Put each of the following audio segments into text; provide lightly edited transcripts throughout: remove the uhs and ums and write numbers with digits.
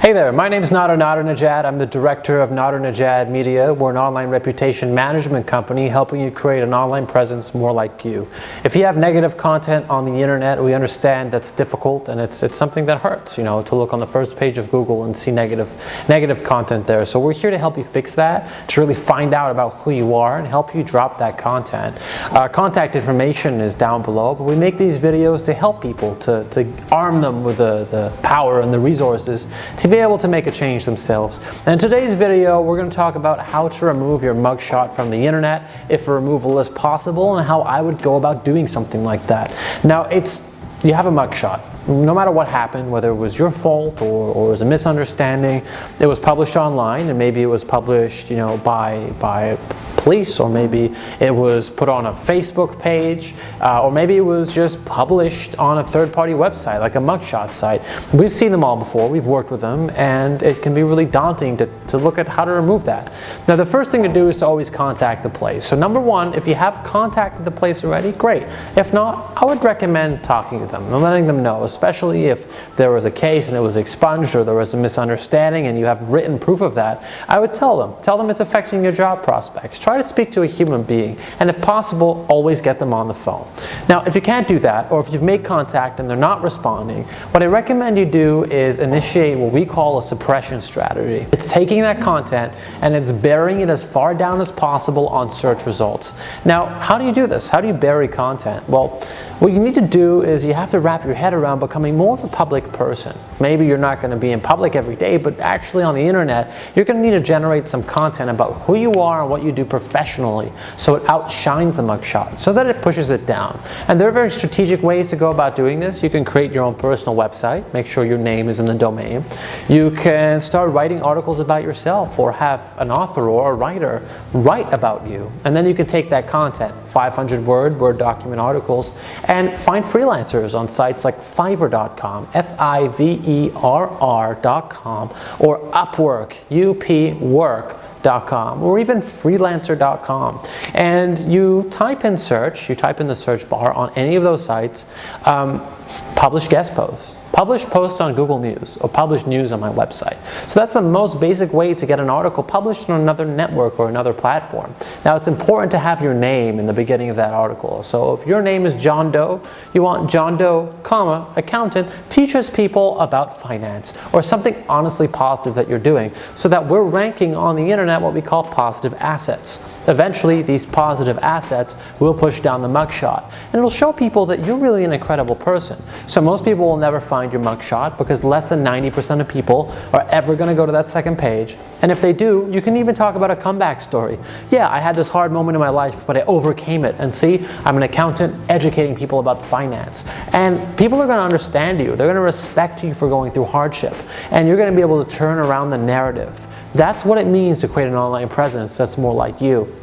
Hey there, my name is Nadernejad. I'm the director of Nadernejad Media. We're an online reputation management company helping you create an online presence more like you. If you have negative content on the internet, we understand that's difficult and it's something that hurts, to look on the first page of Google and see negative content there. So we're here to help you fix that, to really find out about who you are and help you drop that content. Contact information is down below, but we make these videos to help people, to arm them with the power and the resources to be able to make a change themselves. And in today's video, we're going to talk about how to remove your mugshot from the internet, if a removal is possible, and how I would go about doing something like that. Now, you have a mugshot. No matter what happened, whether it was your fault or it was a misunderstanding, it was published online, and maybe it was published, by police, or maybe it was put on a Facebook page, or maybe it was just published on a third-party website, like a mugshot site. We've seen them all before, we've worked with them, and it can be really daunting to look at how to remove that. Now, the first thing to do is to always contact the place. So number one, if you have contacted the place already, great. If not, I would recommend talking to them and letting them know, especially if there was a case and it was expunged or there was a misunderstanding and you have written proof of that. I would tell them it's affecting your job prospects. Try to speak to a human being, and if possible, always get them on the phone. Now, if you can't do that, or if you've made contact and they're not responding, what I recommend you do is initiate what we call a suppression strategy. It's taking that content and it's burying it as far down as possible on search results. Now, how do you do this? How do you bury content? Well, what you need to do is you have to wrap your head around becoming more of a public person. Maybe you're not going to be in public every day, but actually on the internet, you're going to need to generate some content about who you are and what you do professionally, so it outshines the mugshot, so that it pushes it down. And there are very strategic ways to go about doing this. You can create your own personal website, make sure your name is in the domain. You can start writing articles about yourself, or have an author or a writer write about you. And then you can take that content, 500 Word document articles, and find freelancers on sites like Fiverr.com, Fiverr.com, or Upwork, Upwork.com, or even freelancer.com, and you type in the search bar on any of those sites, publish guest posts. Publish posts on Google News, or publish news on my website. So that's the most basic way to get an article published on another network or another platform. Now, it's important to have your name in the beginning of that article. So if your name is John Doe, you want John Doe, accountant, teaches people about finance, or something honestly positive that you're doing, so that we're ranking on the internet what we call positive assets. Eventually, these positive assets will push down the mugshot, and it'll show people that you're really an incredible person. So most people will never find your mugshot, because less than 90% of people are ever going to go to that second page. And if they do, you can even talk about a comeback story. Yeah, I had this hard moment in my life, but I overcame it. And see, I'm an accountant educating people about finance. And people are going to understand you. They're going to respect you for going through hardship. And you're going to be able to turn around the narrative. That's what it means to create an online presence that's more like you.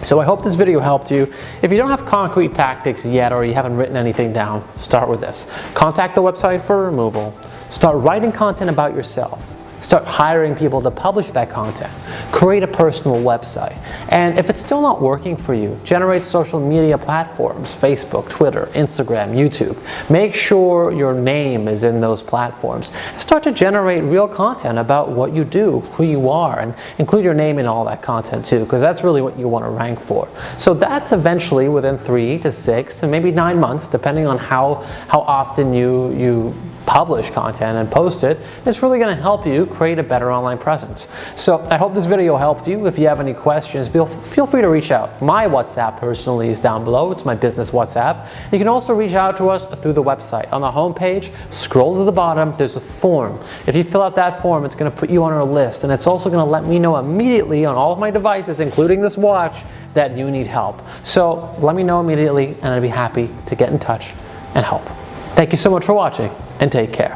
So I hope this video helped you. If you don't have concrete tactics yet, or you haven't written anything down, start with this. Contact the website for removal. Start writing content about yourself. Start hiring people to publish that content. Create a personal website. And if it's still not working for you, generate social media platforms, Facebook, Twitter, Instagram, YouTube. Make sure your name is in those platforms. Start to generate real content about what you do, who you are, and include your name in all that content too, because that's really what you want to rank for. So that's eventually within 3 to 6 and maybe 9 months, depending on how often you publish content and post it. It's really going to help you create a better online presence. So I hope this video helped you. If you have any questions, feel free to reach out. My WhatsApp personally is down below. It's my business WhatsApp. You can also reach out to us through the website. On the home page, scroll to the bottom, there's a form. If you fill out that form, it's going to put you on our list, and it's also going to let me know immediately on all of my devices, including this watch, that you need help. So let me know immediately, and I'd be happy to get in touch and help. Thank you so much for watching, and take care.